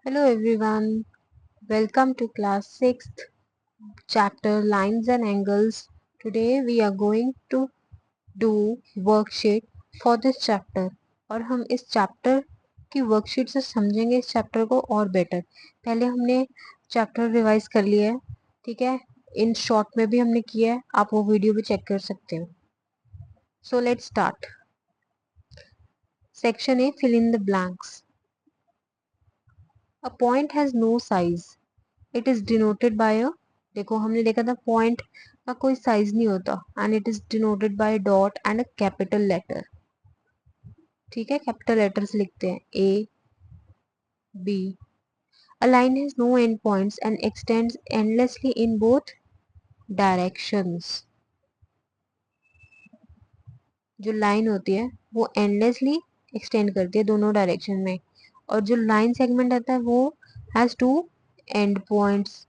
Hello everyone, welcome to class 6th chapter Lines and Angles. Today we are going to do worksheet for this chapter और हम इस chapter की worksheet से समझेंगे इस chapter को और बेटर। पहले हमने चैप्टर रिवाइज कर लिया है, ठीक है। इन शॉर्ट में भी हमने किया है, आप वो वीडियो भी चेक कर सकते हो। So let's start. Section A, fill in the blanks. A point has no size, it is denoted by a, देखो हमने देखा था पॉइंट का कोई साइज नहीं होता, and it is denoted by dot and a capital letter. ठीक है, कैपिटल लेटर से लिखते हैं A B. A line has no end points and extends endlessly in both directions. जो लाइन होती है वो एंडलेसली एक्सटेंड करती है दोनों डायरेक्शन में, और जो लाइन सेगमेंट आता है वो हैज टू एंड पॉइंट्स,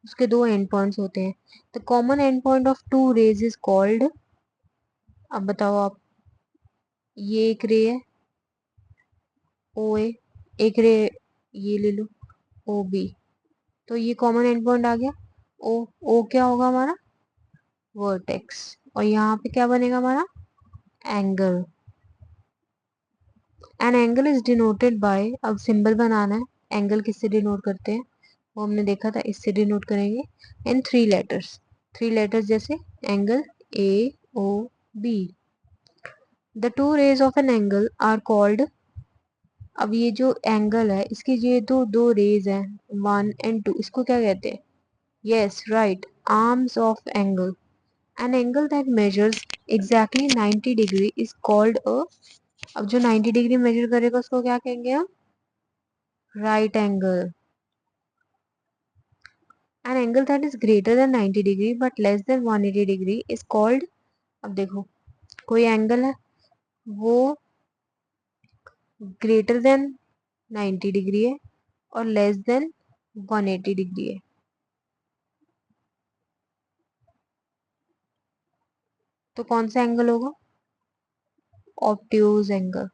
उसके दो एंड पॉइंट्स होते हैं। The common end point of two rays is called, अब बताओ आप, ये एक रे है ओ ए, एक रे ये ले लो ओ बी, तो ये कॉमन एंड पॉइंट आ गया। ओ ओ क्या होगा हमारा, वर्टेक्स, और यहाँ पे क्या बनेगा हमारा, angle. An angle is denoted bye, अब सिंबल बनाना है। एंगल किससे डिनोट करते हैं, वो हमने देखा था, इससे डिनोट करेंगे। In three letters, three letters जैसे angle A O B. The two rays of an angle are called, अब ये जो एंगल है इसकी ये दो दो रेज हैं, वन एंड टू, इसको क्या कहते हैं, yes right, arms of angle. N angle that measures exactly 90 degree is called a, अब जो 90 डिग्री मेजर करेगा उसको क्या कहेंगे हम, right angle. N angle that is greater than 90 degree but less than 180 degree is called, अब देखो कोई एंगल है वो ग्रेटर देन 90 डिग्री है और लेस देन 180 डिग्री है, तो कौन सा एंगल होगा, ऑब्ट्यूज एंगल।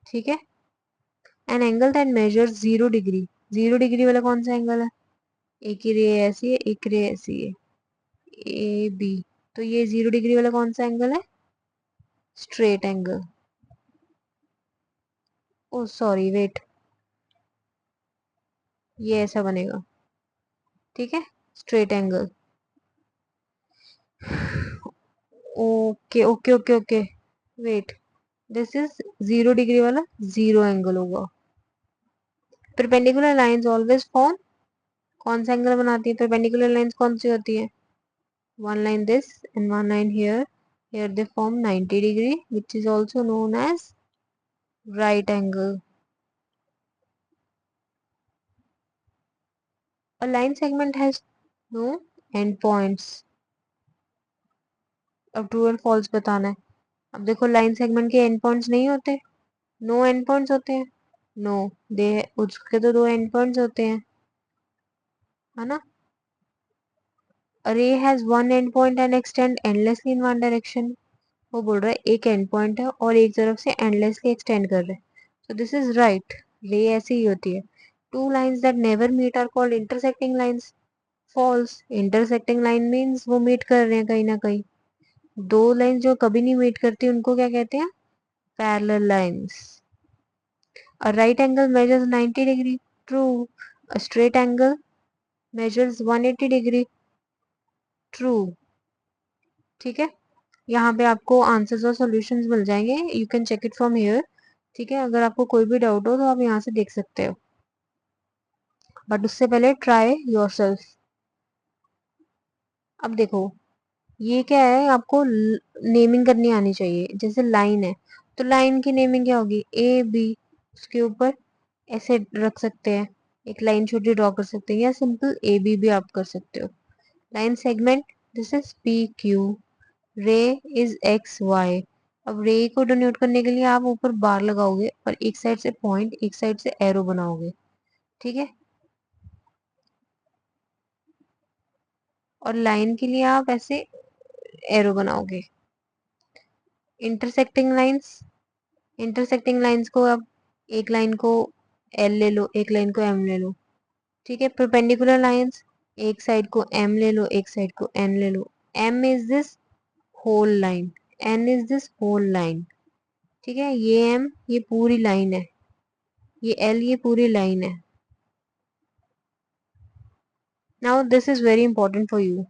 ठीक है, an angle that measure 0 degree, 0 degree वाला कौन सा एंगल है, एक ही रे ऐसी है एक रे ऐसी है, ए बी, तो ये 0 डिग्री वाला कौन सा एंगल है, straight angle. Oh sorry wait, ये ऐसा बनेगा, ठीक है, straight angle. Okay okay okay okay, wait, this is 0 degree वाला जीरो एंगल होगा। परपेंडिकुलर लाइंस ऑलवेज फॉर्म, कौन सा एंगल बनाती है परपेंडिकुलर लाइंस, कौन सी होती है, one line this and one line here, here they form 90 degree which is also known as right angle. A line segment has no end points, अब true और false बताना है। अब देखो लाइन सेगमेंट के एंड पॉइंट्स नहीं होते, no end points होते हैं, नो दे, उसके तो दो एंड पॉइंट्स होते हैं, है ना। रे has one and point and extend endlessly in one direction, वो बोल रहा है एक एंड पॉइंट है और एक तरफ से एंडलेसली एक्सटेंड कर रहे हैं, so this is right, रे ऐसी ही होती है। Two lines that never meet are called intersecting lines, false, intersecting line means वो मीट कर रहे हैं कहीं ना कहीं, दो लाइंस जो कभी नहीं मीट करती उनको क्या कहते हैं, parallel lines. A right angle measures 90 degree, true. A straight angle measures 180 degree, true. ठीक है, यहाँ पे आपको आंसर्स और सॉल्यूशंस मिल जाएंगे, you can check it from here. ठीक है, अगर आपको कोई भी डाउट हो तो आप यहाँ से देख सकते हो, बट उससे पहले ट्राई योरसेल्फ। अब देखो ये क्या है, आपको नेमिंग करनी आनी चाहिए, जैसे लाइन है तो लाइन की नेमिंग क्या होगी, ए बी, उसके ऊपर ऐसे रख सकते हैं, एक लाइन छोटी ड्रॉ कर सकते हैं, या सिंपल ए बी भी आप कर सकते हो। Line segment, this is P Q, रे इज एक्स वाई। अब रे को डिनोट करने के लिए आप ऊपर बार लगाओगे और एक साइड से पॉइंट एक साइड से एरो बनाओगे, ठीक है। और लाइन के लिए आप ऐसे एरो बनाओगे। इंटरसेक्टिंग लाइंस, इंटरसेक्टिंग लाइंस को अब एक लाइन को एल ले लो, एक लाइन को एम ले लो। ठीक है, परपेंडिकुलर लाइंस, एक साइड को एम ले लो, एक साइड को एन ले लो। M is this whole line, N is this whole line. ठीक है, ये एम ये पूरी लाइन है, ये एल ये पूरी लाइन है। Now this is very important for you.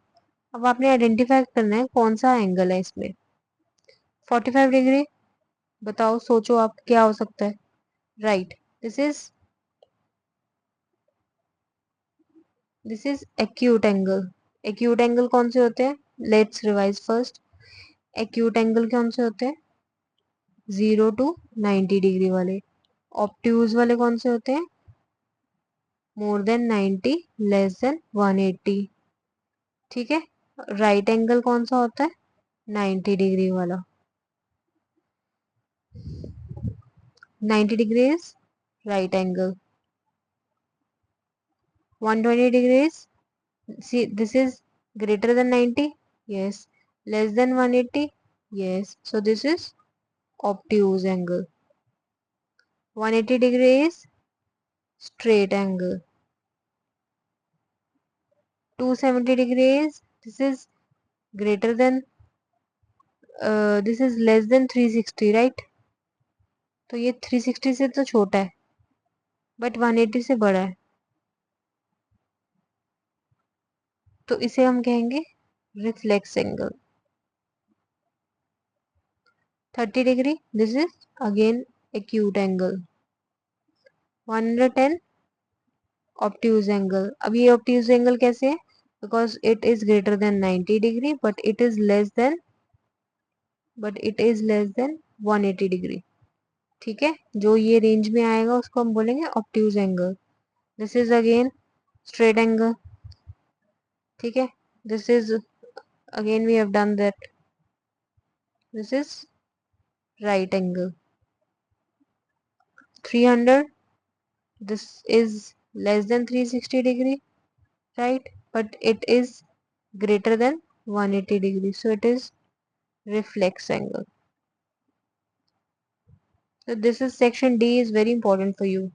अब आपने आइडेंटिफाई करना है कौन सा एंगल है इसमें। 45 डिग्री, बताओ सोचो आप क्या हो सकता है। Right, this is acute angle. Acute angle कौन से होते हैं, let's revise first. Acute angle कौन से होते हैं, 0 to 90 डिग्री वाले। ऑब्ट्यूज वाले कौन से होते हैं, मोर देन 90, लेस देन 180। ठीक है, राइट एंगल कौन सा होता है, 90 डिग्री वाला। 90 degree is right angle. 120 degrees, see this is greater than 90, yes. Less than 180, yes. So this is obtuse angle. 180 degrees straight angle. 270 degrees, this is greater than this is less than 360, right? तो ये 360 से तो छोटा है, but 180 से बड़ा है, तो इसे हम कहेंगे reflex angle. 30 degree, this is again acute angle. 110 obtuse angle. अब ये ऑब्ट्यूज एंगल कैसे है, because it is greater than 90 degree but it is less than 180 degree. ठीक है, जो ये रेंज में आएगा उसको हम बोलेंगे obtuse angle. This is again straight angle. ठीक है, this is again we have done that, this is right angle. 300, this is less than 360 degree, right? But it is greater than 180 degree, so it is reflex angle. So this is section D is very important for you.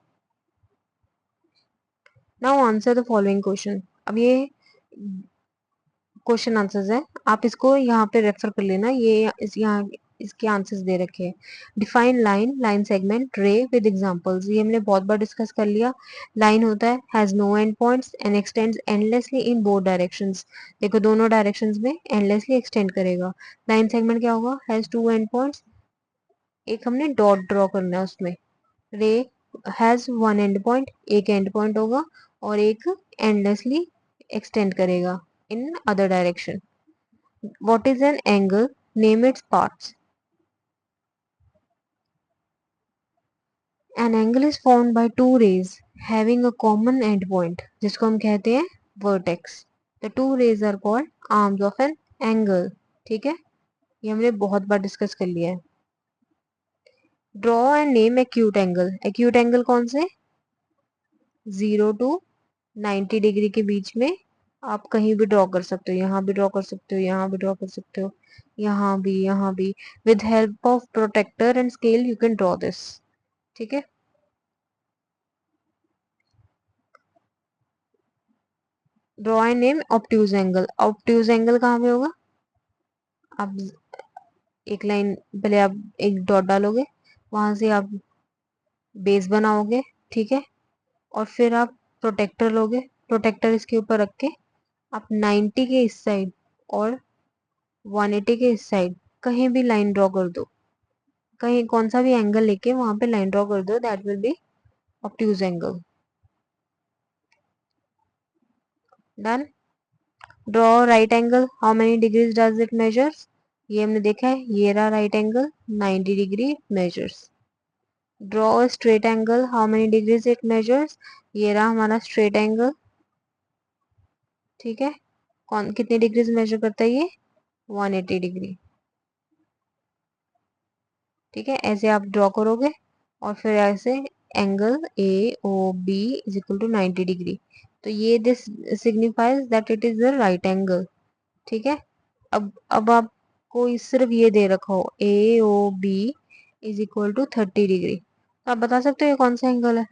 Now answer the following question. अब ये question answers है, आप इसको यहाँ पे refer कर लेना, ये इस यहाँ इसके आंसर्स दे रखे हैं। डिफाइन लाइन, लाइन सेगमेंट, रे विद एग्जांपल्स, ये हमने बहुत बार डिस्कस कर लिया। लाइन होता है has no end points and extends endlessly in both directions. देखो दोनों डायरेक्शंस में एंडलेसली एक्सटेंड करेगा। लाइन सेगमेंट क्या होगा, हैज टू एंड पॉइंट्स, एक हमने डॉट ड्रॉ करना है उसमें। रे हैज वन एंड पॉइंट, एक एंड पॉइंट होगा और एक एंडलेसली एक्सटेंड करेगा in other direction. What is an angle? Name its parts. An angle is formed by two rays having a common endpoint, जिसको हम कहते हैं vertex. The two rays are called arms of an angle. ठीक है, ये हमने बहुत बार discuss कर लिया है। Draw and name acute angle. Acute angle कौन से, 0 to 90 डिग्री के बीच में आप कहीं भी ड्रॉ कर सकते हो, यहाँ भी ड्रॉ कर सकते हो, यहाँ भी ड्रॉ कर सकते हो, यहाँ भी, यहाँ भी। With help of protractor and scale you can draw this. ठीक है, draw and name obtuse angle. Obtuse angle कहाँ पे होगा, आप एक लाइन पहले आप एक डॉट डालोगे, वहां से आप बेस बनाओगे। ठीक है, और फिर आप प्रोटेक्टर लोगे, प्रोटेक्टर इसके ऊपर रख के आप 90 के इस साइड और 180 के इस साइड कहीं भी लाइन ड्रॉ कर दो, कहीं कौन सा भी एंगल लेके वहां पे लाइन ड्रॉ कर दो, that will be obtuse angle. Done. Draw right angle, how many degrees does it measures, ये हमने देखा है, ये रहा right angle 90 degree measures. Draw straight angle, how many degrees it measures, ये रहा हमारा स्ट्रेट एंगल। ठीक है, कौन कितनी डिग्रीज मेजर करता है ये, 180 डिग्री। ठीक है, ऐसे आप ड्रॉ करोगे और फिर ऐसे angle A O B is equal to 90 degree, तो ये this signifies that it is the right angle. ठीक है, अब आपको सिर्फ ये दे रखा हो A O B is equal to 30 degree, तो आप बता सकते हो ये कौन सा एंगल है।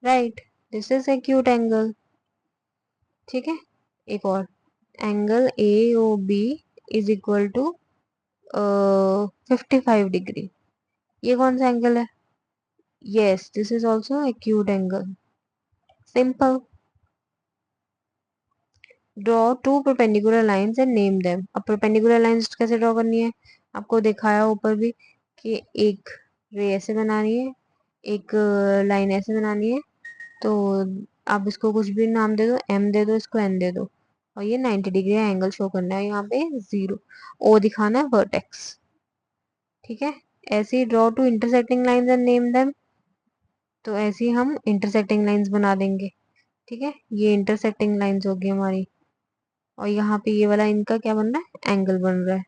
Right, this is acute angle. ठीक है, एक और angle A O B is equal to 55 degree. ये कौन सा एंगल है? Yes, this is also acute angle. Simple. Draw two perpendicular lines and name them. अब परपेंडिकुलर लाइंस कैसे ड्रॉ करनी है? आपको दिखाया ऊपर भी कि एक रे ऐसे बनानी है, एक लाइन ऐसे बनानी है। तो आप इसको कुछ भी नाम दे दो, एम दे दो, इसको एन दे दो, और ये 90 डिग्री एंगल शो करना है। यहाँ पे जीरो ओ दिखाना है, वर्टेक्स। ठीक है, ऐसे ही draw two intersecting lines and name them. तो ऐसे ही हम इंटरसेक्टिंग लाइंस बना देंगे। ठीक है, ये इंटरसेक्टिंग लाइंस होगी हमारी, और यहाँ पे ये वाला इनका क्या बन रहा है? एंगल बन रहा है।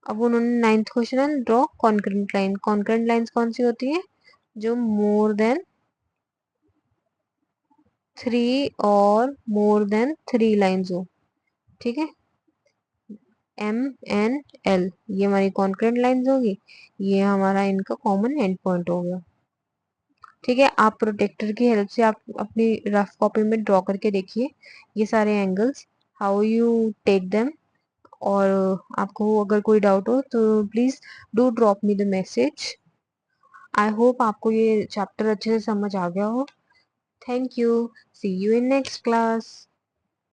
अब उन्होंने नाइन्थ क्वेश्चन है, draw concurrent line. Concurrent lines कौन सी होती है? जो मोर देन 3 और मोर देन 3 लाइंस हो। ठीक है, एम एन एल, ये हमारी कॉन्करेंट लाइंस होगी। ये हमारा इनका कॉमन एंड पॉइंट हो गया। ठीक है, आप प्रोटेक्टर की हेल्प से आप अपनी रफ कॉपी में ड्रॉ करके देखिए ये सारे angles, how you take them. और आपको अगर कोई डाउट हो तो please do drop me the message. I hope आपको ये चैप्टर अच्छे से समझ आ गया हो। Thank you, see you in next class.